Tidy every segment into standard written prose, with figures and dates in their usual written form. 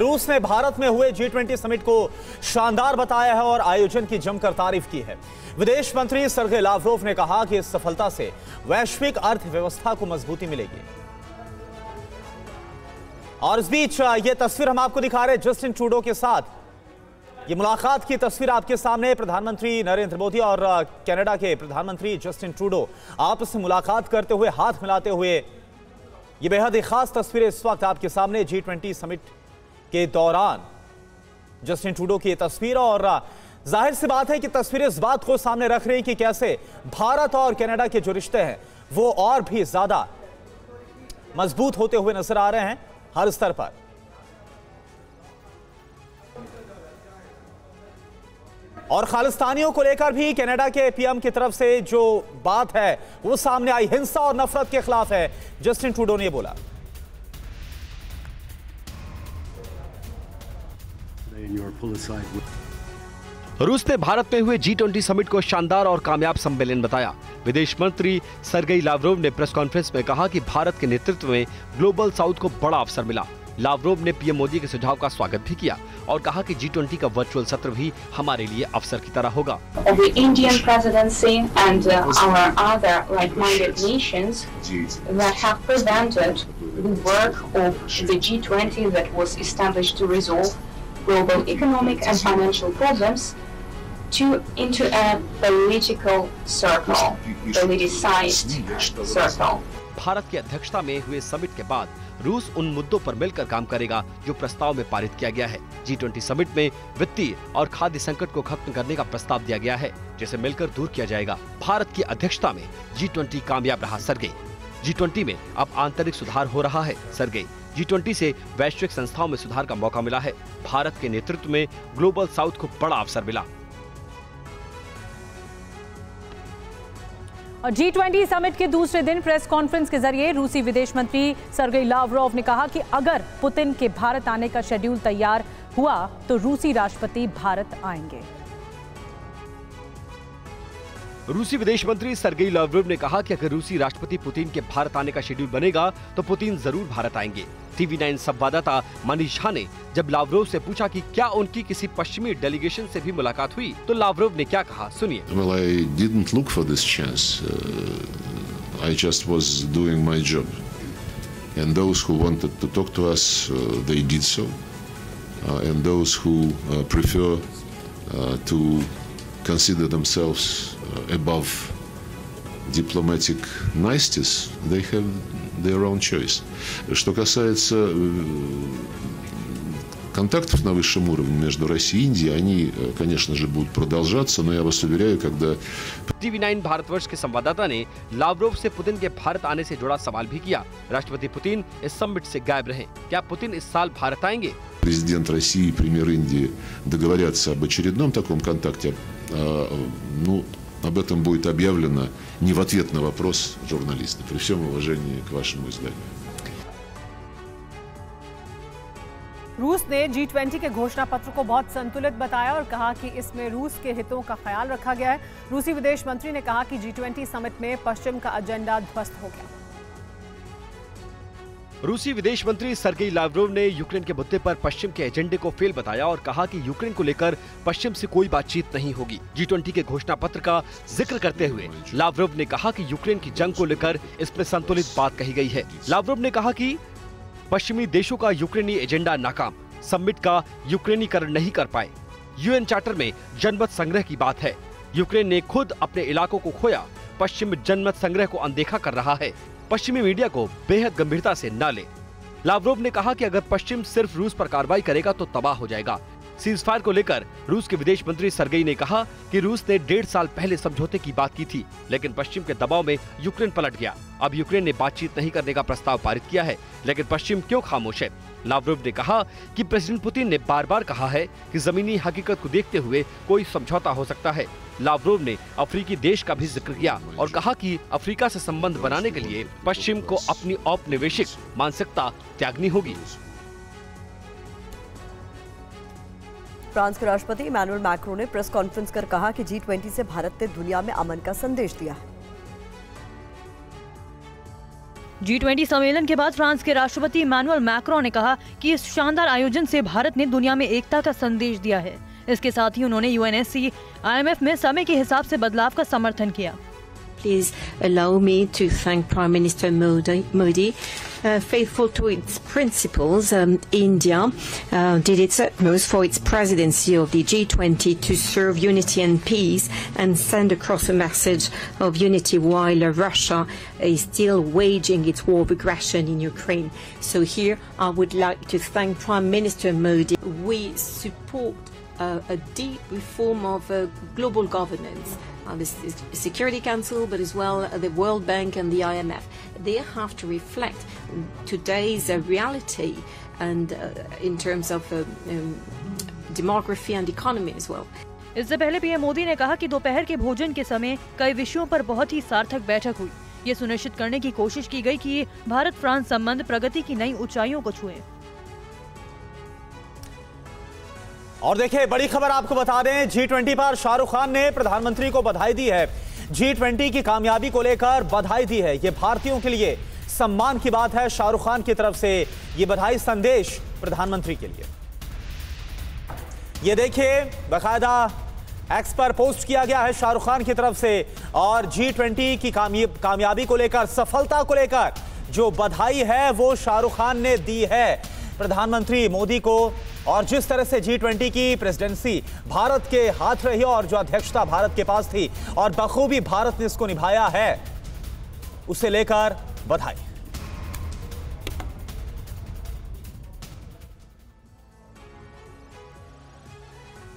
रूस ने भारत में हुए G20 समिट को शानदार बताया है और आयोजन की जमकर तारीफ की है। विदेश मंत्री सर्गेई लावरोव ने कहा कि इस सफलता से वैश्विक अर्थव्यवस्था को मजबूती मिलेगी। और इस बीच ये तस्वीर हम आपको दिखा रहे हैं जस्टिन ट्रूडो के साथ। ये मुलाकात की तस्वीर आपके सामने। प्रधानमंत्री नरेंद्र मोदी और कनाडा के प्रधानमंत्री जस्टिन ट्रूडो आपस में मुलाकात करते हुए, हाथ मिलाते हुए, ये बेहद ही खास तस्वीरें इस वक्त आपके सामने G20 समिट के दौरान जस्टिन ट्रूडो की तस्वीर। और जाहिर सी बात है कि तस्वीरें इस बात को सामने रख रही हैं कि कैसे भारत और कनाडा के जो रिश्ते हैं वो और भी ज्यादा मजबूत होते हुए नजर आ रहे हैं हर स्तर पर। और खालिस्तानियों को लेकर भी कनाडा के पीएम की तरफ से जो बात है वो सामने आई। हिंसा और नफरत के खिलाफ है, जस्टिन ट्रूडो ने बोला। रूस ने भारत में हुए G20 समिट को शानदार और कामयाब सम्मेलन बताया। विदेश मंत्री सर्गेई लावरोव ने प्रेस कॉन्फ्रेंस में कहा कि भारत के नेतृत्व में ग्लोबल साउथ को बड़ा अवसर मिला। लावरोव ने पीएम मोदी के सुझाव का स्वागत भी किया और कहा कि G20 का वर्चुअल सत्र भी हमारे लिए अवसर की तरह होगा। The Indian presidency and our other like-minded nations that have presented the work of the G20 that was established to resolve global economic and financial problems into a political circle, politicized circle. Bharat की अध्यक्षता में हुए summit के बाद रूस उन मुद्दों पर मिलकर काम करेगा जो प्रस्ताव में पारित किया गया है। G20 समिट में वित्तीय और खाद्य संकट को खत्म करने का प्रस्ताव दिया गया है, जिसे मिलकर दूर किया जाएगा। भारत की अध्यक्षता में G20 कामयाब रहा। सर्गेई, G20 में अब आंतरिक सुधार हो रहा है। सर्गेई, G20 से वैश्विक संस्थाओं में सुधार का मौका मिला है। भारत के नेतृत्व में ग्लोबल साउथ को बड़ा अवसर मिला। और G20 समिट के दूसरे दिन प्रेस कॉन्फ्रेंस के जरिए रूसी विदेश मंत्री सर्गेई लावरोव ने कहा कि अगर पुतिन के भारत आने का शेड्यूल तैयार हुआ तो रूसी राष्ट्रपति भारत आएंगे। रूसी विदेश मंत्री सर्गेई लावरोव ने कहा कि अगर रूसी राष्ट्रपति पुतिन के भारत आने का शेड्यूल बनेगा तो पुतिन जरूर भारत आएंगे। TV9 संवाददाता मनीष झा ने जब लावरोव से पूछा कि क्या उनकी किसी पश्चिमी डेलीगेशन से भी मुलाकात हुई तो लावरोव ने क्या कहा, सुनिए। Well, I didn't look for this chance. I just was doing my job. And those who wanted to talk to us, they did so. And those who prefer to consider themselves above diplomatic niceties, they have their own choice. Что касается контактов на высшем уровне между Россией и Индией, они, конечно же, будут продолжаться, но я вас уверяю, когда... TV9 Bharatvarsh के संवाददाता ने Lavrov से Putin के भारत आने से जुड़ा सवाल भी किया। राष्ट्रपति पुतिन इस समिट से गायब रहे, क्या पुतिन इस साल भारत आएंगे? Президент России и премьер Индии договорятся об очередном таком контакте, об этом будет объявлено не в ответ на вопрос журналиста, при всем уважении к вашему изданию. रूस ने G20 के घोषणा पत्र को बहुत संतुलित बताया और कहा कि इसमें रूस के हितों का ख्याल रखा गया है। रूसी विदेश मंत्री ने कहा कि G20 समिट में पश्चिम का एजेंडा ध्वस्त हो गया। रूसी विदेश मंत्री सर्गेई लावरोव ने यूक्रेन के मुद्दे पर पश्चिम के एजेंडे को फेल बताया और कहा कि यूक्रेन को लेकर पश्चिम से कोई बातचीत नहीं होगी। G20 के घोषणा पत्र का जिक्र करते हुए लावरोव ने कहा कि यूक्रेन की जंग को लेकर इसमें संतुलित बात कही गई है। लावरोव ने कहा कि पश्चिमी देशों का यूक्रेनी एजेंडा नाकाम, समिट का यूक्रेनीकरण नहीं कर पाए। UN चार्टर में जनमत संग्रह की बात है। यूक्रेन ने खुद अपने इलाकों को खोया, पश्चिम जनमत संग्रह को अनदेखा कर रहा है। पश्चिमी मीडिया को बेहद गंभीरता से न ले। लावरोव ने कहा कि अगर पश्चिम सिर्फ रूस पर कार्रवाई करेगा तो तबाह हो जाएगा। सीजफायर को लेकर रूस के विदेश मंत्री सर्गेई ने कहा कि रूस ने 1.5 साल पहले समझौते की बात की थी, लेकिन पश्चिम के दबाव में यूक्रेन पलट गया। अब यूक्रेन ने बातचीत नहीं करने का प्रस्ताव पारित किया है, लेकिन पश्चिम क्यों खामोश है? लावरोव ने कहा कि प्रेसिडेंट पुतिन ने बार-बार कहा है कि जमीनी हकीकत को देखते हुए कोई समझौता हो सकता है। लावरोव ने अफ्रीकी देश का भी जिक्र किया और कहा कि अफ्रीका से संबंध बनाने के लिए पश्चिम को अपनी औपनिवेशिक मानसिकता त्यागनी होगी। फ्रांस के राष्ट्रपति इमैनुअल मैक्रों ने प्रेस कॉन्फ्रेंस कर कहा कि G20 से भारत ने दुनिया में अमन का संदेश दिया है। G20 सम्मेलन के बाद फ्रांस के राष्ट्रपति इमैनुअल मैक्रों ने कहा कि इस शानदार आयोजन से भारत ने दुनिया में एकता का संदेश दिया है। इसके साथ ही उन्होंने UNSC IMF में समय के हिसाब से बदलाव का समर्थन किया। Please allow me to thank Prime Minister Modi. Faithful to its principles, India did its utmost for its presidency of the G20 to serve unity and peace and send across a message of unity while Russia is still waging its war of aggression in Ukraine. So here I would like to thank Prime Minister Modi. We support a deep reform of global governance. The Security Council, but as well the World Bank and the IMF. They have to reflect today's reality and in terms of demography and economy as well. इससे पहले PM Modi ने कहा कि दोपहर के भोजन के समय कई विषयों पर बहुत ही सार्थक बैठक हुई। ये सुनिश्चित करने की कोशिश की गई कि भारत फ्रांस संबंध प्रगति की नई ऊंचाइयों को छुए। और देखिए, बड़ी खबर आपको बता दें, G20 पर शाहरुख खान ने प्रधानमंत्री को बधाई दी है। G20 की कामयाबी को लेकर बधाई दी है। ये भारतीयों के लिए सम्मान की बात है। शाहरुख खान की तरफ से ये बधाई संदेश प्रधानमंत्री के लिए। ये देखिए, बाकायदा एक्स पर पोस्ट किया गया है शाहरुख खान की तरफ से, और G20 की कामयाबी को लेकर, सफलता को लेकर जो बधाई है वो शाहरुख खान ने दी है प्रधानमंत्री मोदी को। और जिस तरह से G20 की प्रेसिडेंसी भारत के हाथ रही और जो अध्यक्षता भारत के पास थी और बखूबी भारत ने इसको निभाया है, उसे लेकर बधाई।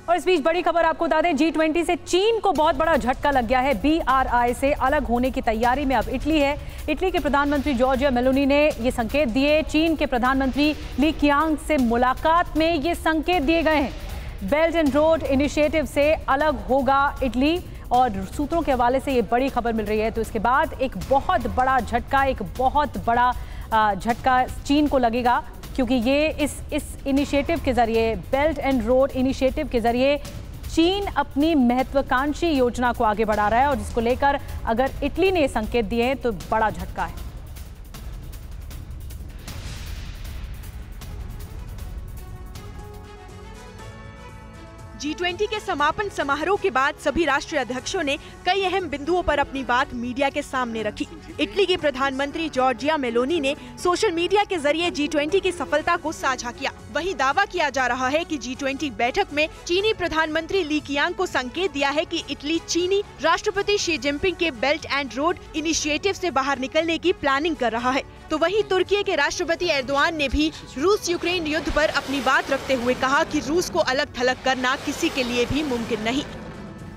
और इस बीच बड़ी खबर आपको बता दें, G20 से चीन को बहुत बड़ा झटका लग गया है। BRI से अलग होने की तैयारी में अब इटली है। इटली के प्रधानमंत्री जॉर्जिया मेलोनी ने ये संकेत दिए। चीन के प्रधानमंत्री ली कियांग से मुलाकात में ये संकेत दिए गए हैं। बेल्ट एंड रोड इनिशिएटिव से अलग होगा इटली, और सूत्रों के हवाले से ये बड़ी खबर मिल रही है। तो इसके बाद एक बहुत बड़ा झटका, एक बहुत बड़ा झटका चीन को लगेगा, क्योंकि ये इस इनिशिएटिव के जरिए, बेल्ट एंड रोड इनिशिएटिव के जरिए चीन अपनी महत्वाकांक्षी योजना को आगे बढ़ा रहा है, और जिसको लेकर अगर इटली ने संकेत दिए हैं तो बड़ा झटका है। G20 के समापन समारोह के बाद सभी राष्ट्रीय अध्यक्षों ने कई अहम बिंदुओं पर अपनी बात मीडिया के सामने रखी। इटली की प्रधानमंत्री जॉर्जिया मेलोनी ने सोशल मीडिया के जरिए G20 की सफलता को साझा किया। वहीं दावा किया जा रहा है कि G20 बैठक में चीनी प्रधानमंत्री ली कियांग को संकेत दिया है कि इटली चीनी राष्ट्रपति शी जिनपिंग के बेल्ट एंड रोड इनिशिएटिव से बाहर निकलने की प्लानिंग कर रहा है। तो वहीं तुर्की के राष्ट्रपति एर्दोआन ने भी रूस यूक्रेन युद्ध पर अपनी बात रखते हुए कहा कि रूस को अलग थलग करना किसी के लिए भी मुमकिन नहीं।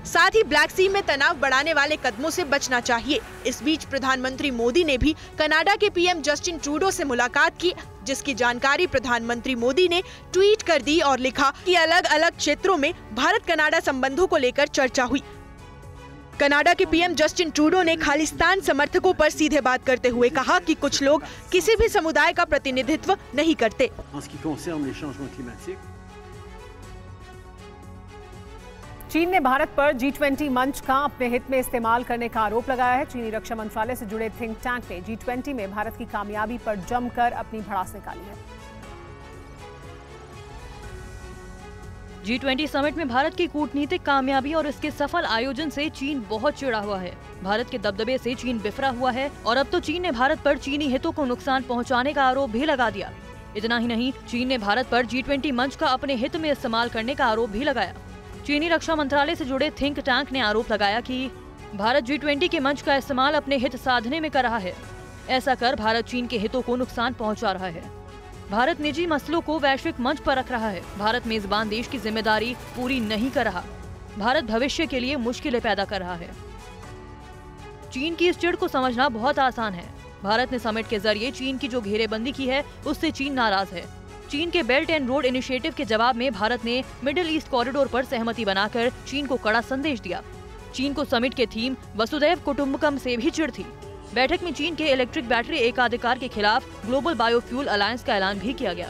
साथ ही ब्लैक सी में तनाव बढ़ाने वाले कदमों से बचना चाहिए। इस बीच प्रधानमंत्री मोदी ने भी कनाडा के पीएम जस्टिन ट्रूडो से मुलाकात की, जिसकी जानकारी प्रधानमंत्री मोदी ने ट्वीट कर दी और लिखा कि अलग अलग क्षेत्रों में भारत कनाडा संबंधों को लेकर चर्चा हुई। कनाडा के पीएम जस्टिन ट्रूडो ने खालिस्तान समर्थकों पर सीधे बात करते हुए कहा कि कुछ लोग किसी भी समुदाय का प्रतिनिधित्व नहीं करते। चीन ने भारत पर G20 मंच का अपने हित में इस्तेमाल करने का आरोप लगाया है। चीनी रक्षा मंत्रालय से जुड़े थिंक टैंक ने G20 में भारत की कामयाबी पर जमकर अपनी भड़ास निकाली है। G20 समिट में भारत की कूटनीतिक कामयाबी और इसके सफल आयोजन से चीन बहुत चिढ़ा हुआ है। भारत के दबदबे से चीन बिफरा हुआ है, और अब तो चीन ने भारत पर चीनी हितों को नुकसान पहुंचाने का आरोप भी लगा दिया। इतना ही नहीं, चीन ने भारत पर G20 मंच का अपने हित में इस्तेमाल करने का आरोप भी लगाया। चीनी रक्षा मंत्रालय से जुड़े थिंक टैंक ने आरोप लगाया कि भारत G20 के मंच का इस्तेमाल अपने हित साधने में कर रहा है। ऐसा कर भारत चीन के हितों को नुकसान पहुंचा रहा है। भारत निजी मसलों को वैश्विक मंच पर रख रहा है। भारत मेजबान देश की जिम्मेदारी पूरी नहीं कर रहा। भारत भविष्य के लिए मुश्किलें पैदा कर रहा है। चीन की इस चिढ़ को समझना बहुत आसान है। भारत ने समिट के जरिए चीन की जो घेरेबंदी की है, उससे चीन नाराज है। चीन के बेल्ट एंड रोड इनिशिएटिव के जवाब में भारत ने मिडिल ईस्ट कॉरिडोर पर सहमति बनाकर चीन को कड़ा संदेश दिया। चीन को समिट के थीम वसुधैव कुटुंबकम से भी चिढ़ थी। बैठक में चीन के इलेक्ट्रिक बैटरी एकाधिकार के खिलाफ ग्लोबल बायोफ्यूल अलायंस का ऐलान भी किया गया।